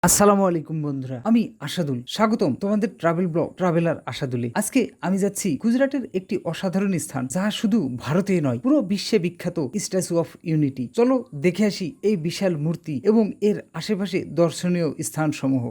আসসালামু আলাইকুম বন্ধুরা, আমি আশাদুল। স্বাগতম তোমাদের ট্রাভেল ব্লগ ট্রাভেলার আশাদুলে। আজকে আমি যাচ্ছি গুজরাটের একটি অসাধারণ স্থান, যা শুধু ভারতে নয়, পুরো বিশ্বে বিখ্যাত স্ট্যাচু অফ ইউনিটি। চলো দেখে আসি এই বিশাল মূর্তি এবং এর আশেপাশে দর্শনীয় স্থানসমূহ।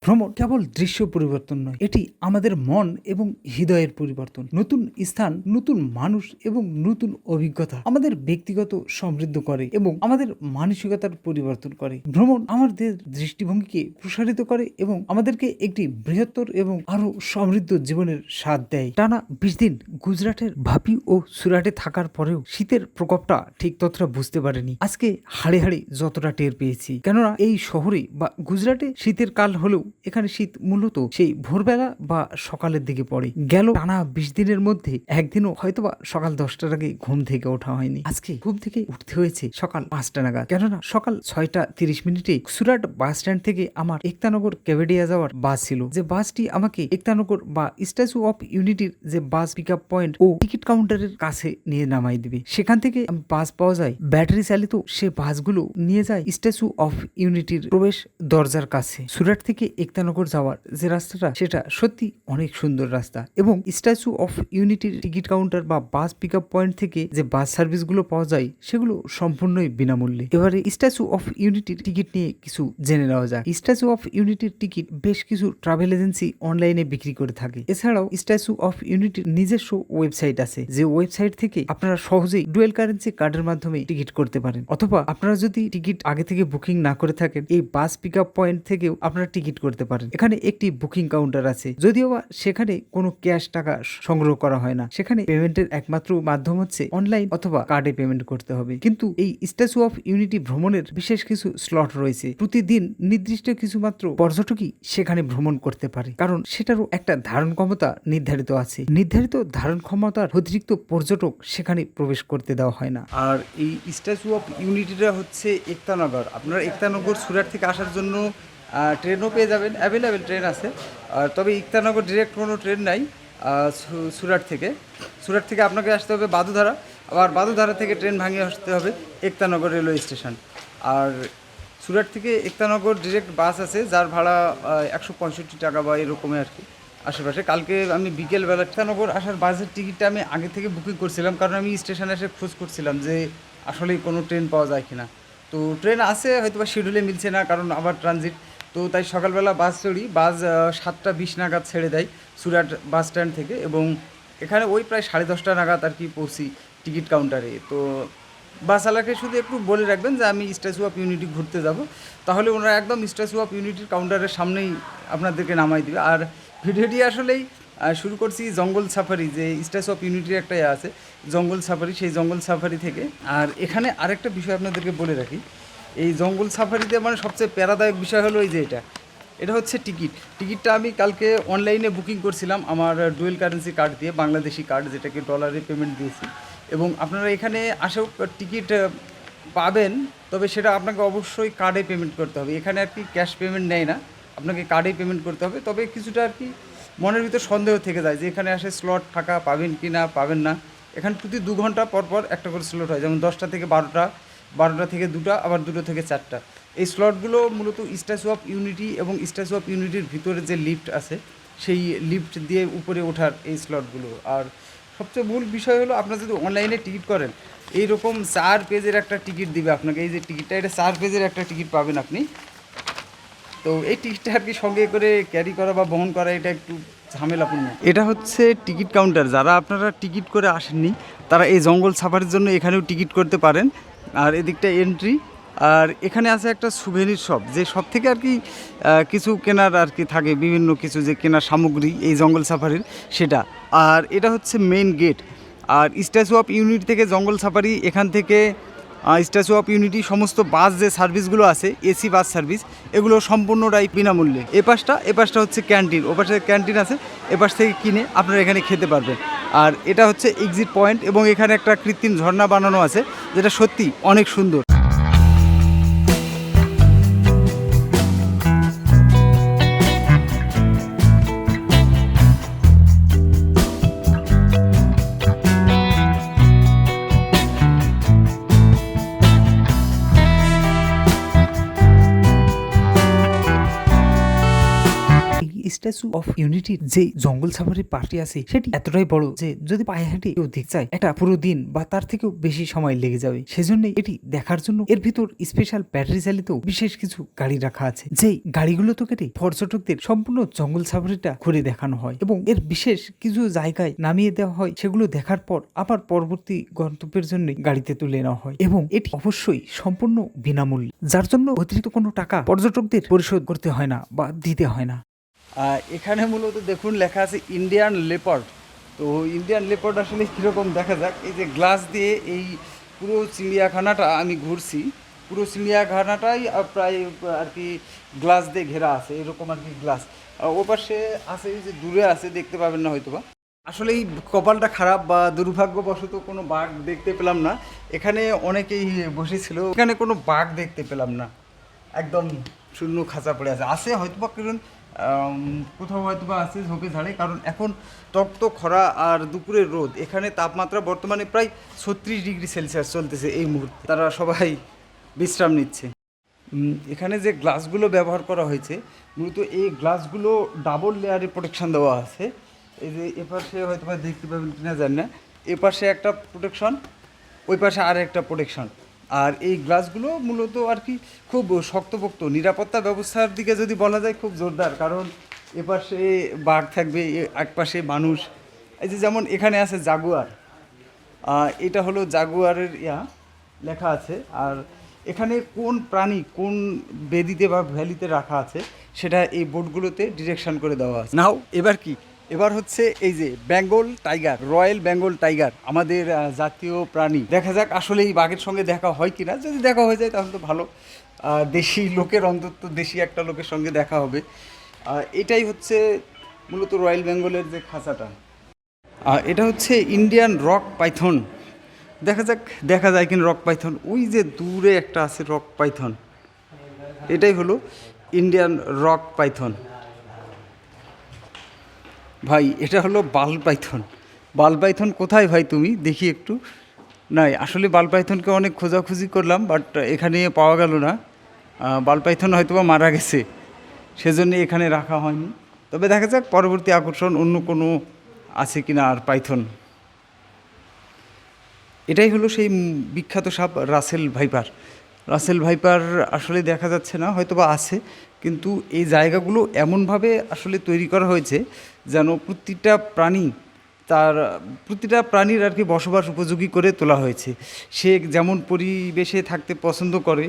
ভ্রমণ কেবল দৃশ্য পরিবর্তন নয়, এটি আমাদের মন এবং হৃদয়ের পরিবর্তন। নতুন স্থান, নতুন মানুষ এবং নতুন অভিজ্ঞতা আমাদের ব্যক্তিগত সমৃদ্ধ করে এবং আমাদের মানসিকতার পরিবর্তন করে। ভ্রমণ আমাদের দৃষ্টিভঙ্গিকে প্রসারিত করে এবং আমাদেরকে একটি বৃহত্তর এবং আরো সমৃদ্ধ জীবনের স্বাদ দেয়। টানা 20 দিন গুজরাটের ভাপি ও সুরাটে থাকার পরেও শীতের প্রকোপটা ঠিক ততটা বুঝতে পারেনি। আজকে হাড়ে হাড়ে যতটা টের পেয়েছি, কেননা এই শহরে বা গুজরাটে শীতের কাল হলেও এখানে শীত মূলত সেই ভোরবেলা বা সকালের দিকে পড়ে। গেল টানা 20 দিনের মধ্যে একদিনও হয়তোবা সকাল 10টার আগে ঘুম থেকে ওঠা হয়নি। আজকে ঘুম থেকে উঠতে হয়েছে সকাল 5টা নাগাদ, কেননা সকাল 6:30 সুরাট বাস স্ট্যান্ড থেকে আমার একতানগর কেভেডিয়া যাওয়ার বাস ছিল, যে বাসটি আমাকে একতানগর বা স্ট্যাচু অফ ইউনিটির যে বাস পিক আপ পয়েন্ট ও টিকিট কাউন্টারের কাছে নিয়ে নামাই দিবে। সেখান থেকে বাস পাওয়া যায় ব্যাটারি চালিত, সে বাসগুলো নিয়ে যায় স্ট্যাচু অফ ইউনিটির প্রবেশ দরজার কাছে। সুরাট থেকে একতানগর যাওয়ার যে রাস্তাটা, সেটা সত্যি অনেক সুন্দর রাস্তা এবং স্ট্যাচু অফ ইউনিটির টিকিট কাউন্টার বা বাস পিক আপ পয়েন্ট থেকে যে বাস সার্ভিসগুলো পাওয়া যায় সেগুলো সম্পূর্ণই বিনামূল্যে। এবারে স্ট্যাচু অফ ইউনিটির টিকিট নিয়ে কিছু জেনে নেওয়া যায়। স্ট্যাচু অফ ইউনিটির টিকিট বেশ কিছু ট্রাভেল এজেন্সি অনলাইনে বিক্রি করে থাকে। এছাড়াও স্ট্যাচু অফ ইউনিটির নিজস্ব ওয়েবসাইট আছে, যে ওয়েবসাইট থেকে আপনারা সহজেই ডুয়েল কারেন্সি কার্ডের মাধ্যমে টিকিট করতে পারেন। অথবা আপনারা যদি টিকিট আগে থেকে বুকিং না করে থাকেন, এই বাস পিক আপ পয়েন্ট থেকেও আপনারা টিকিট করতে পারেন। এখানে একটি বুকিং কাউন্টার আছে, যদিও বা সেখানে কোনো ক্যাশ টাকা সংগ্রহ করা হয় না। সেখানে পেমেন্টের একমাত্র মাধ্যম হচ্ছে অনলাইন অথবা কার্ডে পেমেন্ট করতে হবে। কিন্তু এই স্ট্যাচু অফ ইউনিটি ভ্রমণের বিশেষ কিছু স্লট রয়েছে। প্রতিদিন নির্দিষ্ট কিছু মাত্র পর্যটকই সেখানে ভ্রমণ করতে পারে, কারণ সেটারও একটা ধারণ ক্ষমতা নির্ধারিত আছে। নির্ধারিত ধারণ ক্ষমতার অতিরিক্ত পর্যটক সেখানে প্রবেশ করতে দেওয়া হয় না। আর এই স্ট্যাচু অফ ইউনিটিটা হচ্ছে একতানগর। আপনারা একতানগর সুরাট থেকে আসার জন্য ট্রেনও পেয়ে যাবেন, অ্যাভেলেবেল ট্রেন আছে। তবে ইকতানগর ডিরেক্ট কোনো ট্রেন নাই সুরাট থেকে আপনাকে আসতে হবে বাদুধারা, আবার বাদুধারা থেকে ট্রেন ভাঙিয়ে আসতে হবে একতানগর রেলওয়ে স্টেশন। আর সুরাট থেকে একতানগর ডিরেক্ট বাস আছে, যার ভাড়া 165 টাকা বা এরকমই আর কি আশেপাশে। কালকে আমি বিকেলবেলা একতানগর আসার বাসের টিকিটটা আমি আগে থেকে বুকিং করছিলাম, কারণ আমি স্টেশনে এসে খোঁজ করছিলাম যে আসলেই কোনো ট্রেন পাওয়া যায় কিনা। তো ট্রেন আছে, হয়তো বা শিডিউলে মিলছে না, কারণ আবার ট্রানজিট। তো তাই সকালবেলা বাস চড়ি। বাস 7:20 নাগাদ ছেড়ে দেয় সুরাট বাস স্ট্যান্ড থেকে, এবং এখানে ওই প্রায় 10:30 নাগাদ আর কি পৌঁছি টিকিট কাউন্টারে। তো বাসওয়ালাকে শুধু একটু বলে রাখবেন যে আমি স্ট্যাচু অফ ইউনিটি ঘুরতে যাব, তাহলে ওনারা একদম স্ট্যাচু অফ ইউনিটির কাউন্টারের সামনেই আপনাদেরকে নামাই দেবে। আর ভিডিওটি আসলেই শুরু করছি জঙ্গল সাফারি, যে স্ট্যাচু অফ ইউনিটির একটা আছে জঙ্গল সাফারি, সেই জঙ্গল সাফারি থেকে। আর এখানে আরেকটা বিষয় আপনাদেরকে বলে রাখি, এই জঙ্গল সাফারিতে মানে সবচেয়ে প্যারাদায়ক বিষয় হলো এই যে এটা হচ্ছে টিকিটটা আমি কালকে অনলাইনে বুকিং করছিলাম আমার ডুয়েল কারেন্সি কার্ড দিয়ে, বাংলাদেশি কার্ড, যেটাকে ডলারে পেমেন্ট দিয়েছি। এবং আপনারা এখানে আসেও টিকিট পাবেন, তবে সেটা আপনাকে অবশ্যই কার্ডে পেমেন্ট করতে হবে। এখানে আর কি ক্যাশ পেমেন্ট নেয় না, আপনাকে কার্ডেই পেমেন্ট করতে হবে। তবে কিছুটা আর কি মনের ভিতর সন্দেহ থেকে যায় যে এখানে আসে স্লট ফাঁকা পাবেন কি না পাবেন না। এখানে প্রতি 2 ঘন্টা পর পর একটা করে স্লট হয়, যেমন 10টা থেকে 12টা, 12টা থেকে 2টা, আবার 2টো থেকে 4টা। এই স্লটগুলো মূলত স্ট্যাচু অফ ইউনিটি এবং স্ট্যাচু অফ ইউনিটির ভিতরে যে লিফট আছে সেই লিফট দিয়ে উপরে ওঠার এই স্লটগুলো। আর সবচেয়ে মূল বিষয় হলো, আপনারা যদি অনলাইনে টিকিট করেন, এইরকম 4 পেজের একটা টিকিট দিবে আপনাকে। এই যে টিকিটটা, এটা 4 পেজের একটা টিকিট পাবেন আপনি। তো এই টিকিটটা আর কি সঙ্গে করে ক্যারি করা বা বহন করা এটা একটু ঝামেলাপূর্ণ। এটা হচ্ছে টিকিট কাউন্টার। যারা আপনারা টিকিট করে আসেননি, তারা এই জঙ্গল সাফারির জন্য এখানেও টিকিট করতে পারেন। আর এদিকটা এন্ট্রি। আর এখানে আছে একটা সুভেনির শপ, যে শপ থেকে আর কি কিছু কেনার আর কি থাকে, বিভিন্ন কিছু যে কেনার সামগ্রী এই জঙ্গল সাফারির, সেটা। আর এটা হচ্ছে মেইন গেট। আর স্ট্যাচু অফ ইউনিটি থেকে জঙ্গল সাফারি, এখান থেকে স্ট্যাচু অফ ইউনিটি সমস্ত বাস যে সার্ভিসগুলো আছে, এসি বাস সার্ভিস, এগুলো সম্পূর্ণটাই বিনামূল্যে। এ পাশটা হচ্ছে ক্যান্টিন, ও পাশে ক্যান্টিন আছে, এ পাশ থেকে কিনে আপনারা এখানে খেতে পারবেন। আর এটা হচ্ছে এক্সিট পয়েন্ট, এবং এখানে একটা কৃত্রিম ঝর্ণা বানানো আছে, যেটা সত্যি অনেক সুন্দর। স্ট্যাচু অফ ইউনিটির যে জঙ্গল সাফারি পার্টি আছে সেটি এতটাই বড় যে যদি পায়ে হেঁটে কেউ দেখতে চায় একটা পুরো দিন বা তার থেকেও বেশি সময় লেগে যাবে। সেজন্য এটি দেখার জন্য এর ভিতর স্পেশাল ব্যাটারি চালিত বিশেষ কিছু গাড়ি রাখা আছে, যেই গাড়িগুলো তো কেটে পর্যটকদের সম্পূর্ণ জঙ্গল সাফারিটা ঘুরে দেখানো হয় এবং এর বিশেষ কিছু জায়গায় নামিয়ে দেওয়া হয়। সেগুলো দেখার পর আবার পরবর্তী গন্তব্যের জন্য গাড়িতে তুলে নেওয়া হয় এবং এটি অবশ্যই সম্পূর্ণ বিনামূল্যে, যার জন্য অতিরিক্ত কোনো টাকা পর্যটকদের পরিশোধ করতে হয় না বা দিতে হয় না। এখানে মূলত দেখুন লেখা আছে ইন্ডিয়ান লেপার্ড। তো ইন্ডিয়ান লেপার্ড আসলে কীরকম দেখা যাক। এই যে গ্লাস দিয়ে এই পুরো চিড়িয়াখানাটা আমি ঘুরছি, পুরো চিড়িয়াখানাটাই প্রায় আর কি গ্লাস দিয়ে ঘেরা আছে, এরকম আর কি গ্লাস। ও পাশে আছে, এই যে দূরে আছে, দেখতে পাবেন না হয়তো বা। আসলে এই কপালটা খারাপ বা দুর্ভাগ্যবশত কোনো বাঘ দেখতে পেলাম না। এখানে অনেকেই বসেছিল, এখানে কোনো বাঘ দেখতে পেলাম না, একদম শূন্য খাঁচা পড়ে আছে। আছে হয়তো বা কারণ কোথাও হয়তো বা আছে ঝোঁকে ঝাড়ে, কারণ এখন তপ্ত খরা আর দুপুরের রোদ। এখানে তাপমাত্রা বর্তমানে প্রায় 36°C চলতেছে এই মুহূর্তে। তারা সবাই বিশ্রাম নিচ্ছে। এখানে যে গ্লাসগুলো ব্যবহার করা হয়েছে মূলত এই গ্লাসগুলো ডাবল লেয়ারে প্রোটেকশান দেওয়া আছে। এই যে এপাশে হয়তো বা দেখতে পাবেন কিনা জানি না, এপাশে একটা প্রোটেকশন, ওই পাশে আর একটা প্রোটেকশন। আর এই গ্লাসগুলো মূলত আর কি খুব শক্তপোক্ত। নিরাপত্তা ব্যবস্থার দিকে যদি বলা যায় খুব জোরদার, কারণ এপাশে বাঘ থাকবে, এক পাশে মানুষ। এই যে যেমন এখানে আছে জাগুয়ার, এটা হলো জাগুয়ারের লেখা আছে। আর এখানে কোন প্রাণী কোন বেদিতে বা ভ্যালিতে রাখা আছে সেটা এই বোর্ডগুলোতে ডিরেকশন করে দেওয়া আছে। নাও এবার কি, এবার হচ্ছে এই যে Bengal tiger, royal Bengal tiger, আমাদের জাতীয় প্রাণী। দেখা যাক আসলে এই বাঘের সঙ্গে দেখা হয় কিনা। যদি দেখা হয়ে যায় তাহলে তো ভালো, দেশি লোকের, অন্তত দেশি একটা লোকের সঙ্গে দেখা হবে। এটাই হচ্ছে মূলত রয়্যাল বেঙ্গলের যে খাঁচাটা। এটা হচ্ছে ইন্ডিয়ান রক পাইথন। দেখা যায় কিনা রক পাইথন, ওই যে দূরে একটা আছে রক পাইথন, এটাই হলো ইন্ডিয়ান রক পাইথন। ভাই এটা হলো বাল পাইথন। বাল পাইথন কোথায় ভাই তুমি, দেখি একটু। নাই, আসলে বাল পাইথনকে অনেক খোঁজাখুঁজি করলাম, বাট এখানে পাওয়া গেল না। বাল পাইথন হয়তো বা মারা গেছে, সেজন্য এখানে রাখা হয়নি। তবে দেখা যাক পরবর্তী আকর্ষণ অন্য কোনো আছে কিনা আর পাইথন। এটাই হলো সেই বিখ্যাত সাপ রাসেল ভাইপার। রাসেল ভাইপার আসলে দেখা যাচ্ছে না, হয়তো বা আছে, কিন্তু এই জায়গাগুলো এমনভাবে আসলে তৈরি করা হয়েছে যেন প্রতিটা প্রাণীর আর কি বসবাস উপযোগী করে তোলা হয়েছে। সে যেমন পরিবেশে থাকতে পছন্দ করে,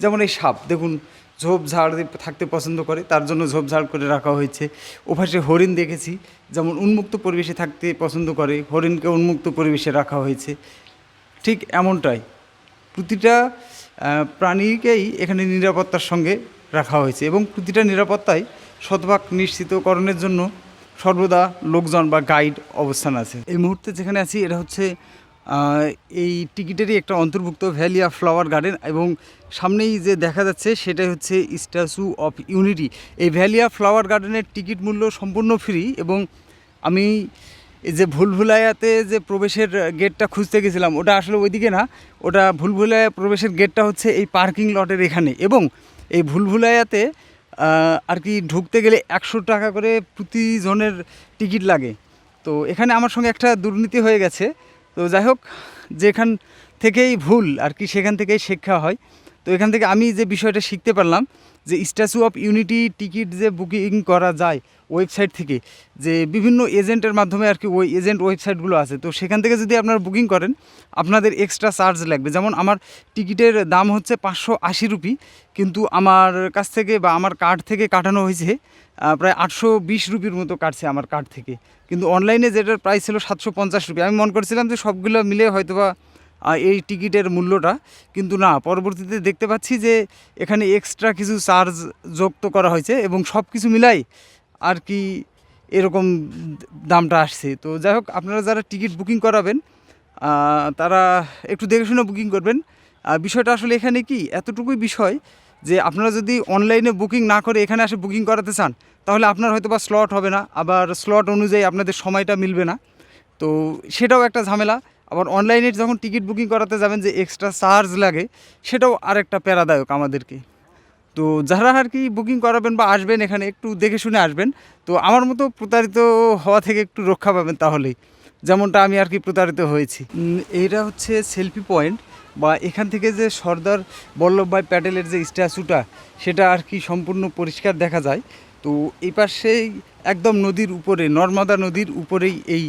যেমন এই সাপ দেখুন ঝোপঝাড় থাকতে পছন্দ করে, তার জন্য ঝোপঝাড় করে রাখা হয়েছে। ওপাশে হরিণ দেখেছি যেমন উন্মুক্ত পরিবেশে থাকতে পছন্দ করে, হরিণকে উন্মুক্ত পরিবেশে রাখা হয়েছে। ঠিক এমনটাই প্রতিটা প্রাণীকেই এখানে নিরাপত্তার সঙ্গে রাখা হয়েছে এবং প্রতিটা নিরাপত্তাই শতভাগ নিশ্চিতকরণের জন্য সর্বদা লোকজন বা গাইড অবস্থান আছে। এই মুহূর্তে যেখানে আছি এটা হচ্ছে এই টিকিটেরই একটা অন্তর্ভুক্ত ভ্যালি অফ ফ্লাওয়ার গার্ডেন, এবং সামনেই যে দেখা যাচ্ছে সেটাই হচ্ছে স্ট্যাচু অফ ইউনিটি। এই ভ্যালি অফ ফ্লাওয়ার গার্ডেনের টিকিট মূল্য সম্পূর্ণ ফ্রি। এবং আমি এই যে ভুলভুলাইয়াতে যে প্রবেশের গেটটা খুঁজতে গেছিলাম, ওটা আসলে ওইদিকে না, ওটা ভুলভুলাইয়া প্রবেশের গেটটা হচ্ছে এই পার্কিং লটের এখানে। এবং এই ভুলভুলাইয়াতে আর কি ঢুকতে গেলে 100 টাকা করে প্রতিজনের টিকিট লাগে। তো এখানে আমার সঙ্গে একটা দুর্নীতি হয়ে গেছে। তো যাই হোক, যেখান থেকেই ভুল আর কি সেখান থেকেই শিক্ষা হয়। তো এখান থেকে আমি যে বিষয়টা শিখতে পারলাম যে স্ট্যাচু অফ ইউনিটি টিকিট যে বুকিং করা যায় ওয়েবসাইট থেকে, যে বিভিন্ন এজেন্টের মাধ্যমে আর কি, ওই এজেন্ট ওয়েবসাইটগুলো আছে, তো সেখান থেকে যদি আপনারা বুকিং করেন আপনাদের এক্সট্রা চার্জ লাগবে। যেমন আমার টিকিটের দাম হচ্ছে 580 রুপি, কিন্তু আমার কাছ থেকে বা আমার কার্ড থেকে কাটানো হয়েছে প্রায় 820 রুপির মতো কাটছে আমার কার্ড থেকে। কিন্তু অনলাইনে যেটার প্রাইস ছিল 750 রুপি। আমি মনে করছিলাম যে সবগুলো মিলে হয়তোবা এই টিকিটের মূল্যটা, কিন্তু না, পরবর্তীতে দেখতে পাচ্ছি যে এখানে এক্সট্রা কিছু চার্জ যুক্ত করা হয়েছে এবং সব কিছু মিলাই আর কি এরকম দামটা আসছে। তো যাই হোক, আপনারা যারা টিকিট বুকিং করাবেন তারা একটু দেখে শুনে বুকিং করবেন। বিষয়টা আসলে এখানে কি এতটুকুই বিষয় যে আপনারা যদি অনলাইনে বুকিং না করে এখানে এসে বুকিং করাতে চান তাহলে আপনার হয়তো বা স্লট হবে না, আবার স্লট অনুযায়ী আপনাদের সময়টা মিলবে না। তো সেটাও একটা ঝামেলা। আবার অনলাইনে যখন টিকিট বুকিং করাতে যাবেন যে এক্সট্রা চার্জ লাগে, সেটাও আরেকটা প্যারাদায়ক আমাদেরকে। তো যারা আর কি বুকিং করাবেন বা আসবেন এখানে একটু দেখে শুনে আসবেন, তো আমার মতো প্রতারিত হওয়া থেকে একটু রক্ষা পাবেন তাহলেই, যেমনটা আমি আর কি প্রতারিত হয়েছি। এইটা হচ্ছে সেলফি পয়েন্ট, বা এখান থেকে যে সর্দার বল্লভভাই প্যাটেলের যে স্ট্যাচুটা সেটা আর কি সম্পূর্ণ পরিষ্কার দেখা যায়। তো এই পাশেই একদম নদীর উপরে, নর্মদা নদীর উপরেই এই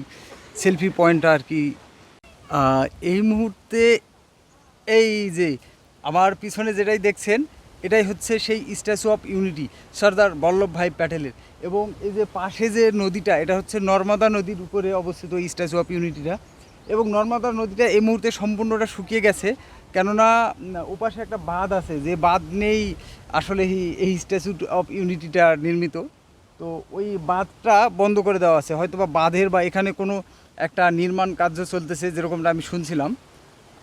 সেলফি পয়েন্টটা আর কি। এই মুহূর্তে এই যে আমার পিছনে যেটাই দেখছেন এটাই হচ্ছে সেই statue of unity Sardar Vallabhbhai প্যাটেলের, এবং এই যে পাশে যে নদীটা এটা হচ্ছে নর্মদা নদীর উপরে অবস্থিত এই স্ট্যাচু অফ ইউনিটিটা। এবং নর্মদা নদীটা এই মুহূর্তে সম্পূর্ণটা শুকিয়ে গেছে, কেননা ওপাশে একটা বাঁধ আছে, যে বাঁধ নেই আসলে এই স্ট্যাচু অফ ইউনিটিটা নির্মিত। তো ওই বাঁধটা বন্ধ করে দেওয়া আছে, হয়তো বা বাঁধের বা এখানে কোনো একটা নির্মাণ কার্য চলতেছে, যেরকমটা আমি শুনছিলাম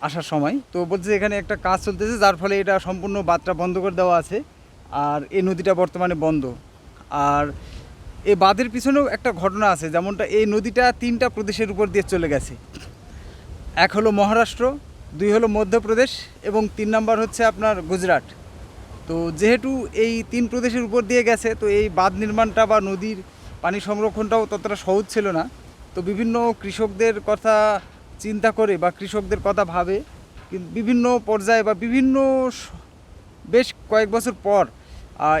আসার সময়। তো বলছে এখানে একটা কাজ চলতেছে, যার ফলে এটা সম্পূর্ণ বাঁধটা বন্ধ করে দেওয়া আছে, আর এই নদীটা বর্তমানে বন্ধ। আর এই বাঁধের পিছনেও একটা ঘটনা আছে, যেমনটা এই নদীটা 3টা প্রদেশের উপর দিয়ে চলে গেছে। এক হলো মহারাষ্ট্র, 2 হলো মধ্যপ্রদেশ, এবং 3 নম্বর হচ্ছে আপনার গুজরাট। তো যেহেতু এই 3 প্রদেশের উপর দিয়ে গেছে, তো এই বাঁধ নির্মাণটা বা নদীর পানি সংরক্ষণটাও ততটা সহজ ছিল না। তো বিভিন্ন কৃষকদের কথা চিন্তা করে বা কৃষকদের কথা ভাবে কিন্তু বিভিন্ন পর্যায়ে বা বিভিন্ন বেশ কয়েক বছর পর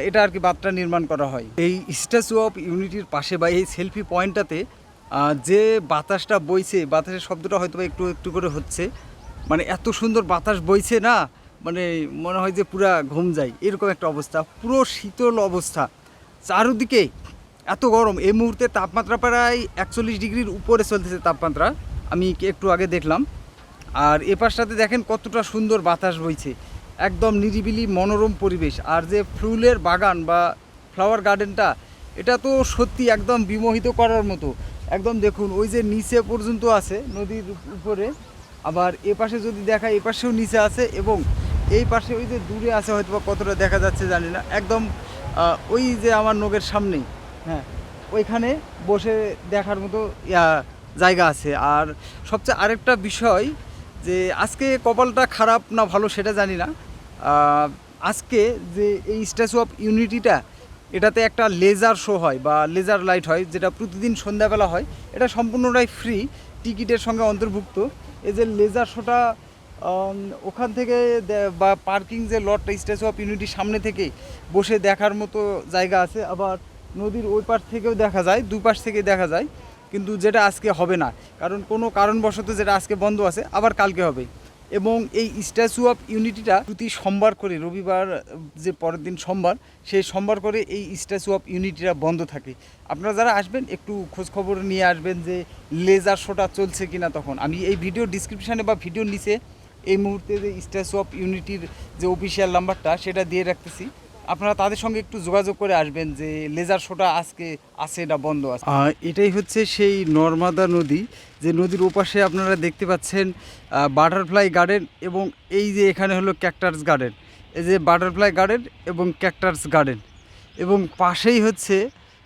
এটা আর কি বাঁধটা নির্মাণ করা হয়। এই স্ট্যাচু অফ ইউনিটির পাশে বা এই সেলফি পয়েন্টটাতে যে বাতাসটা বইছে, বাতাসের শব্দটা হয়তো একটু একটু করে হচ্ছে, মানে এত সুন্দর বাতাস বইছে না, মানে মনে হয় যে পুরা ঘুম যায় এরকম একটা অবস্থা, পুরো শীতল অবস্থা, চারদিকে এত গরম। এই মুহূর্তে তাপমাত্রা প্রায় 41 ডিগ্রির উপরে চলতেছে তাপমাত্রা, আমি একটু আগে দেখলাম। আর এ পাশটাতে দেখেন কতটা সুন্দর বাতাস বইছে, একদম নিরিবিলি মনোরম পরিবেশ। আর যে ফুলের বাগান বা ফ্লাওয়ার গার্ডেনটা, এটা তো সত্যি একদম বিমোহিত করার মতো। একদম দেখুন ওই যে নিচে পর্যন্ত আছে নদীর উপরে, আবার এ পাশে যদি দেখা এ পাশেও নিচে আছে, এবং এই পাশে ওই যে দূরে আছে, হয়তো বা কতটা দেখা যাচ্ছে জানি না, একদম ওই যে আমার নখের সামনেই, হ্যাঁ ওইখানে বসে দেখার মতো জায়গা আছে। আর সবচেয়ে আরেকটা বিষয়, যে আজকে কপালটা খারাপ না ভালো সেটা জানি না, আজকে যে এই স্ট্যাচু অফ ইউনিটিটা এটাতে একটা লেজার শো হয় বা লেজার লাইট হয়, যেটা প্রতিদিন সন্ধ্যাবেলা হয়। এটা সম্পূর্ণটাই ফ্রি, টিকিটের সঙ্গে অন্তর্ভুক্ত। এই যে লেজার শোটা ওখান থেকে বা পার্কিং যে লটটা স্ট্যাচু অফ ইউনিটির সামনে থেকে বসে দেখার মতো জায়গা আছে, আবার নদীর ওই পাশ থেকেও দেখা যায়, দুপাশ থেকে দেখা যায়। কিন্তু যেটা আজকে হবে না, কারণ কোনো কারণবশত যেটা আজকে বন্ধ আছে, আবার কালকে হবে। এবং এই স্ট্যাচু অফ ইউনিটিটা প্রতি সোমবার করে, রবিবার যে পরের দিন সোমবার, সেই সোমবার করে এই স্ট্যাচু অফ ইউনিটিটা বন্ধ থাকে। আপনারা যারা আসবেন একটু খোঁজখবর নিয়ে আসবেন যে লেজার শোটা চলছে কিনা। তখন আমি এই ভিডিও ডিসক্রিপশানে বা ভিডিওর নিচে এই মুহূর্তে যে স্ট্যাচু অফ ইউনিটির যে অফিসিয়াল নাম্বারটা সেটা দিয়ে রাখতেছি, আপনারা তাদের সঙ্গে একটু যোগাযোগ করে আসবেন যে লেজার শোটা আজকে আছে না বন্ধ আছে। এটাই হচ্ছে সেই নর্মদা নদী, যে নদীর ওপাশে আপনারা দেখতে পাচ্ছেন বাটারফ্লাই গার্ডেন, এবং এই যে এখানে হলো ক্যাকটাস গার্ডেন। এই যে বাটারফ্লাই গার্ডেন এবং ক্যাকটাস গার্ডেন, এবং পাশেই হচ্ছে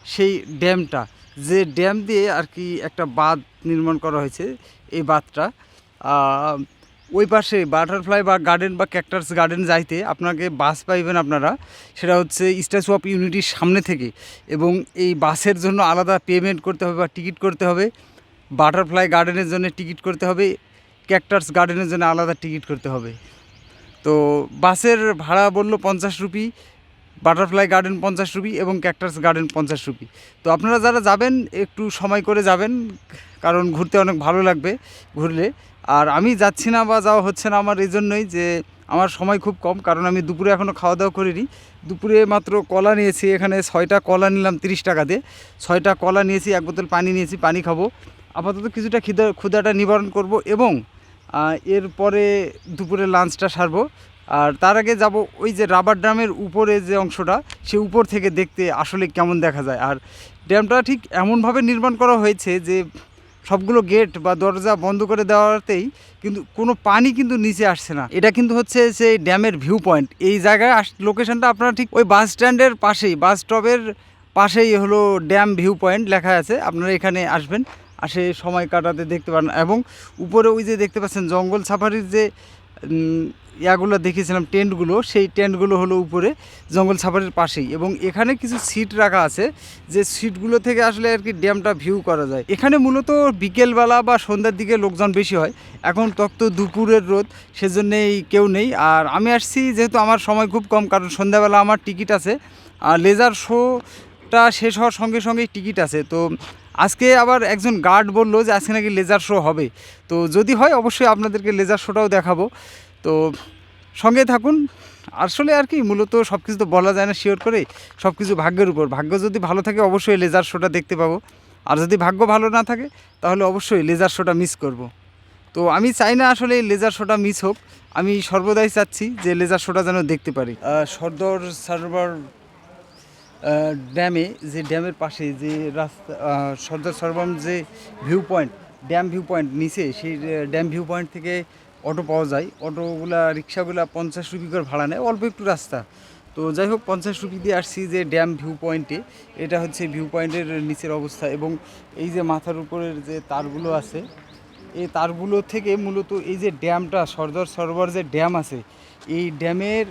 সেই ড্যামটা, যে ড্যাম দিয়ে আর কি একটা বাঁধ নির্মাণ করা হয়েছে। এই বাঁধটা ওই পাশে বাটারফ্লাই বা গার্ডেন বা ক্যাকটাস গার্ডেন যাইতে আপনাকে বাস পাইবেন আপনারা, সেটা হচ্ছে স্ট্যাচু অফ ইউনিটির সামনে থেকে। এবং এই বাসের জন্য আলাদা পেমেন্ট করতে হবে বা টিকিট করতে হবে, বাটারফ্লাই গার্ডেনের জন্য টিকিট করতে হবে, ক্যাকটাস গার্ডেনের জন্য আলাদা টিকিট করতে হবে। তো বাসের ভাড়া বললো 50 রুপি, বাটারফ্লাই গার্ডেন 50 রুপি, এবং ক্যাকটাস গার্ডেন 50 রুপি। তো আপনারা যারা যাবেন একটু সময় করে যাবেন, কারণ ঘুরতে অনেক ভালো লাগবে ঘুরলে। আর আমি যাচ্ছি না বা যাওয়া হচ্ছে না আমার এই জন্যই যে আমার সময় খুব কম, কারণ আমি দুপুরে এখনও খাওয়া দাওয়া করিনি। দুপুরে মাত্র কলা নিয়েছি, এখানে 6টা কলা নিলাম 30 টাকা দিয়ে। 6টা কলা নিয়েছি, 1 বোতল পানি নিয়েছি, পানি খাবো, আপাতত কিছুটা ক্ষুধাটা নিবারণ করব, এবং এরপরে দুপুরে লাঞ্চটা সারবো। আর তার আগে যাব ওই যে রাবার ড্যামের উপরে যে অংশটা, সে উপর থেকে দেখতে আসলে কেমন দেখা যায়। আর ড্যামটা ঠিক এমনভাবে নির্মাণ করা হয়েছে যে সবগুলো গেট বা দরজা বন্ধ করে দেওয়াতেই কিন্তু কোনো পানি কিন্তু নিচে আসছে না। এটা কিন্তু হচ্ছে সেই ড্যামের ভিউ পয়েন্ট। এই জায়গায় লোকেশনটা আপনারা ঠিক ওই বাস স্ট্যান্ডের পাশেই, বাস স্টপের পাশেই হলো ড্যাম ভিউ পয়েন্ট লেখা আছে। আপনারা এখানে আসবেন, আসে সময় কাটাতে দেখতে পারেন। এবং উপরে ওই যে দেখতে পাচ্ছেন জঙ্গল সাফারির যে ইয়াগুলো দেখেছিলাম, টেন্টগুলো, সেই টেন্টগুলো হলো উপরে জঙ্গল সাফারির পাশেই, এবং এখানে কিছু সিট রাখা আছে যে সিটগুলো থেকে আসলে আর কি ড্যামটা ভিউ করা যায়। এখানে মূলত বিকেলবেলা বা সন্ধ্যার দিকে লোকজন বেশি হয়, এখন তো দুপুরের রোদ, সেজন্যেই কেউ নেই। আর আমি আসছি যেহেতু আমার সময় খুব কম, কারণ সন্ধ্যাবেলা আমার টিকিট আছে, আর লেজার শোটা শেষ হওয়ার সঙ্গে সঙ্গেই টিকিট আছে। তো আজকে আবার একজন গার্ড বললো যে আজকে নাকি লেজার শো হবে, তো যদি হয় অবশ্যই আপনাদেরকে লেজার শোটাও দেখাবো। তো সঙ্গে থাকুন। আসলে আর কি মূলত সব কিছু তো বলা যায় না শিওর করে, সব কিছু ভাগ্যের উপর। ভাগ্য যদি ভালো থাকে অবশ্যই লেজার শোটা দেখতে পাবো, আর যদি ভাগ্য ভালো না থাকে তাহলে অবশ্যই লেজার শোটা মিস করব। তো আমি চাই না আসলে এই লেজার শোটা মিস হোক, আমি সর্বদাই চাচ্ছি যে লেজার শোটা যেন দেখতে পারি। সর্দার সরোবর ড্যামে, যে ড্যামের পাশে যে রাস্তা, সর্দার সরোবর যে view point, dam view point নিচে, সেই ড্যাম ভিউ পয়েন্ট থেকে অটো পাওয়া যায়। অটোগুলা, রিক্সাগুলা 50 রুপি করে ভাড়া নেয়, অল্প একটু রাস্তা। তো যাই হোক 50 রুপি দিয়ে আসছি যে ড্যাম ভিউ পয়েন্টে। এটা হচ্ছে ভিউ পয়েন্টের নিচের অবস্থা, এবং এই যে মাথার উপরের যে তারগুলো আছে, এই তারগুলো থেকে মূলত এই যে ড্যামটা, সর্দার সরোবর যে ড্যাম আছে, এই ড্যামের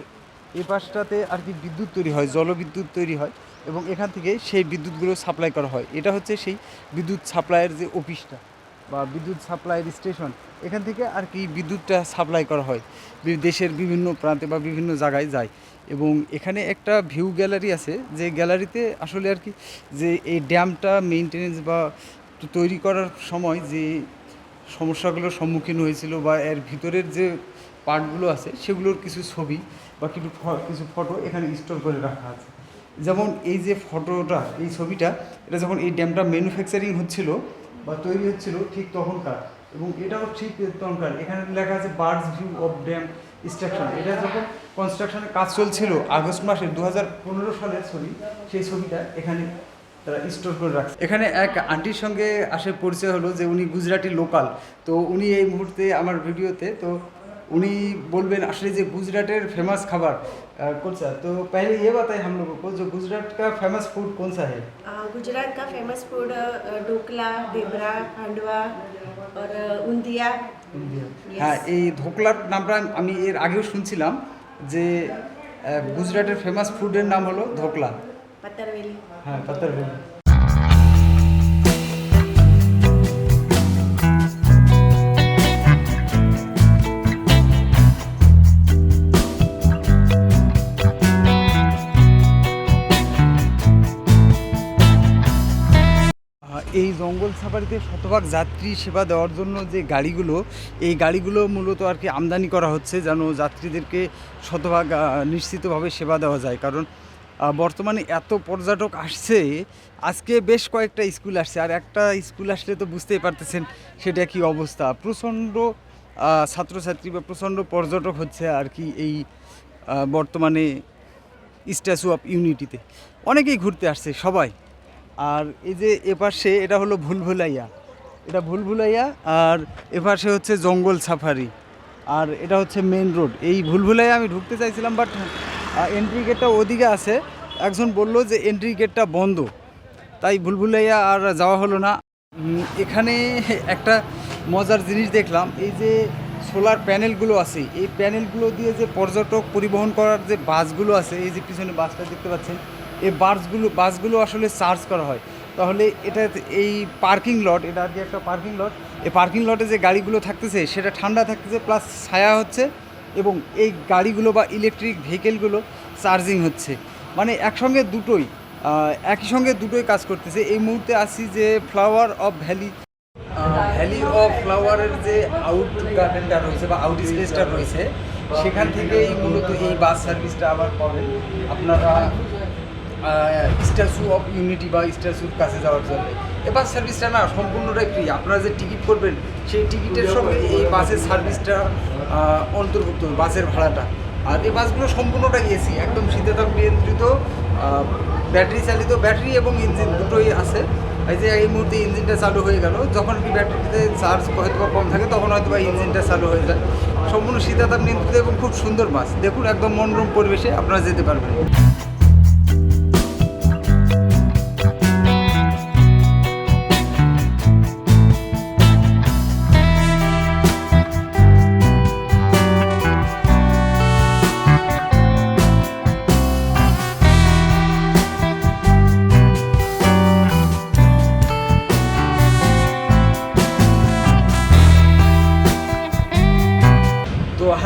এই পাশটাতে আর কি বিদ্যুৎ তৈরি হয়, জলবিদ্যুৎ তৈরি হয়, এবং এখান থেকে সেই বিদ্যুৎগুলো সাপ্লাই করা হয়। এটা হচ্ছে সেই বিদ্যুৎ সাপ্লাইয়ের যে অফিসটা বা বিদ্যুৎ সাপ্লাইয়ের স্টেশন, এখান থেকে আর কি বিদ্যুৎটা সাপ্লাই করা হয়, দেশের বিভিন্ন প্রান্তে বা বিভিন্ন জায়গায় যায়। এবং এখানে একটা ভিউ গ্যালারি আছে, যে গ্যালারিতে আসলে আর কি যে এই ড্যামটা মেইনটেনেন্স বা তৈরি করার সময় যে সমস্যাগুলোর সম্মুখীন হয়েছিল বা এর ভিতরের যে পার্টগুলো আছে সেগুলোর কিছু ছবি বা কিছু ফটো এখানে স্টোর করে রাখা আছে। যেমন এই যে ফটোটা, এই ছবিটা, এটা যখন এই ড্যামটা ম্যানুফ্যাকচারিং হচ্ছিল বা তৈরি হচ্ছিল ঠিক তখনকার, এবং এটাও ঠিক তখনকার। এখানে লেখা আছে birds view of dam structure. এটা যখন কনস্ট্রাকশনের কাজ চলছিল আগস্ট মাসে 2015 সালের ছবি, সেই ছবিটা এখানে তারা স্টোর করে রাখছে। এখানে এক আন্টির সঙ্গে আসে পরিচয় হলো, যে উনি গুজরাটি লোকাল। তো উনি এই মুহূর্তে আমার ভিডিওতে, তো উনি বলবেন আসলে যে गुजरातेर फेमस खाबार कौन सा। तो पहले ये बताएं हम लोगों को, जो गुजरात का फेमस फूड कौन सा है? गुजरात का फेमस फूड ढोकला, देवरा, हांडवा और उंदिया। হ্যাঁ, এই ধোকলার নামটা আমি এর আগেও শুনছিলাম, যে গুজরাটের ফেমাস ফুডের নাম হলো ধোকলা। पत्तरवेली। হ্যাঁ, পাতারবেলি। এই জঙ্গল সাফারিতে শতভাগ যাত্রী সেবা দেওয়ার জন্য যে গাড়িগুলো, এই গাড়িগুলো মূলত আর কি আমদানি করা হচ্ছে, যেন যাত্রীদেরকে শতভাগ নিশ্চিতভাবে সেবা দেওয়া যায়। কারণ বর্তমানে এত পর্যটক আসছে, আজকে বেশ কয়েকটা স্কুল আসছে, আর একটা স্কুল আসলে তো বুঝতেই পারতেছেন সেটা কি অবস্থা। প্রচণ্ড ছাত্রছাত্রী বা প্রচণ্ড পর্যটক হচ্ছে আর কি এই বর্তমানে স্ট্যাচু অফ ইউনিটিতে। অনেকেই ঘুরতে আসছে সবাই। আর এই যে এপাশে এটা হলো ভুলভুলাইয়া, এটা ভুলভুলাইয়া, আর এপাশে হচ্ছে জঙ্গল সাফারি, আর এটা হচ্ছে মেন রোড। এই ভুলভুলাইয়া আমি ঢুকতে চাইছিলাম, বাট এন্ট্রি গেটটা ওদিকে আছে। একজন বলল যে এন্ট্রি গেটটা বন্ধ, তাই ভুলভুলাইয়া আর যাওয়া হলো না। এখানে একটা মজার জিনিস দেখলাম, এই যে সোলার প্যানেলগুলো আছে, এই প্যানেলগুলো দিয়ে যে পর্যটক পরিবহন করার যে বাসগুলো আছে, এই যে পিছনে বাসটা দেখতে পাচ্ছেন, এই বাসগুলো আসলে চার্জ করা হয়। তাহলে এটা এই পার্কিং লট, এটা আর কি একটা পার্কিং লট, এই পার্কিং লটে যে গাড়িগুলো থাকতেছে সেটা ঠান্ডা থাকতেছে, প্লাস ছায়া হচ্ছে, এবং এই গাড়িগুলো বা ইলেকট্রিক ভেহিকেলগুলো চার্জিং হচ্ছে। মানে একসঙ্গে দুটোই, একই সঙ্গে দুটোই কাজ করতেছে। এই মুহূর্তে আসি যে ফ্লাওয়ার অফ ভ্যালি অফ ফ্লাওয়ারের যে আউট গার্ডেনটা রয়েছে বা আউট স্পেসটা রয়েছে, সেখান থেকেই মূলত এই বাস সার্ভিসটা আবার পাবেন আপনারা স্ট্যাচু অফ ইউনিটি বা স্ট্যাচুর কাছে যাওয়ার জন্য। এই বাস সার্ভিসটা না সম্পূর্ণটাই ফ্রি, আপনারা যে টিকিট করবেন সেই টিকিটের সঙ্গে এই বাসের সার্ভিসটা অন্তর্ভুক্ত, বাসের ভাড়াটা। আর এই বাসগুলো সম্পূর্ণটাই এসি, একদম শীতাতাপ নিয়ন্ত্রিত, ব্যাটারি চালিত, ব্যাটারি এবং ইঞ্জিন দুটোই আছে। এই যে এই মুহূর্তে ইঞ্জিনটা চালু হয়ে গেল, যখন কি ব্যাটারিতে চার্জ হয়তো বা কম থাকে তখন হয়তো বা ইঞ্জিনটা চালু হয়ে যায়। সম্পূর্ণ শীতাতাপ নিয়ন্ত্রিত এবং খুব সুন্দর বাস, দেখুন একদম মনোরম পরিবেশে আপনারা যেতে পারবেন।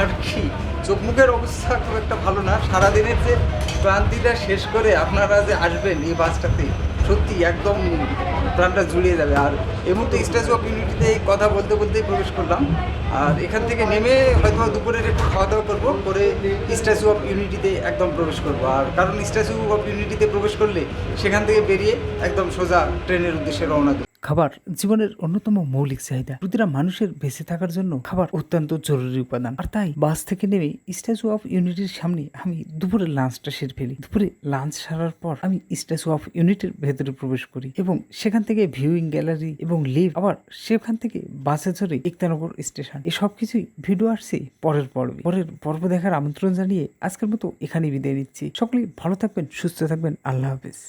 আর কি চোখ মুখের অবস্থা খুব একটা ভালো না, সারাদিনের যে ক্লান্তিটা শেষ করে আপনারা যে আসবেন এই বাসটাতে সত্যি একদম প্রাণটা জুড়িয়ে যাবে। আর এই মুহূর্তে স্ট্যাচু অফ ইউনিটিতে কথা বলতে বলতেই প্রবেশ করলাম, আর এখান থেকে নেমে হয়তো দুপুরের একটু খাওয়া দাওয়া করবো, করে স্ট্যাচু অফ ইউনিটিতে একদম প্রবেশ করবো। আর কারণ স্ট্যাচু অফ ইউনিটিতে প্রবেশ করলে সেখান থেকে বেরিয়ে একদম সোজা ট্রেনের উদ্দেশ্যে রওনা দেবো। খাবার জীবনের অন্যতম মৌলিক চাহিদা। প্রতিটা মানুষের বেঁচে থাকার জন্য খাবার অত্যন্ত জরুরি উপাদান। আর তাই বাস থেকে নেমে স্ট্যাচু অফ ইউনিটির সামনে আমি দুপুরের লাঞ্চটা সেরে ফেলি। দুপুরে লাঞ্চ সারার পর আমি স্ট্যাচু অফ ইউনিটির ভেতরে প্রবেশ করি এবং সেখান থেকে ভিউইং গ্যালারি এবং লিফট, আবার সেখান থেকে বাসে চড়ে একতানগর স্টেশন, এই সব কিছুই ভিডিও আসছে পরের পর্ব দেখার আমন্ত্রণ জানিয়ে আজকের মতো এখানেই বিদায় নিচ্ছি। সকলেই ভালো থাকবেন, সুস্থ থাকবেন। আল্লাহ হাফেজ।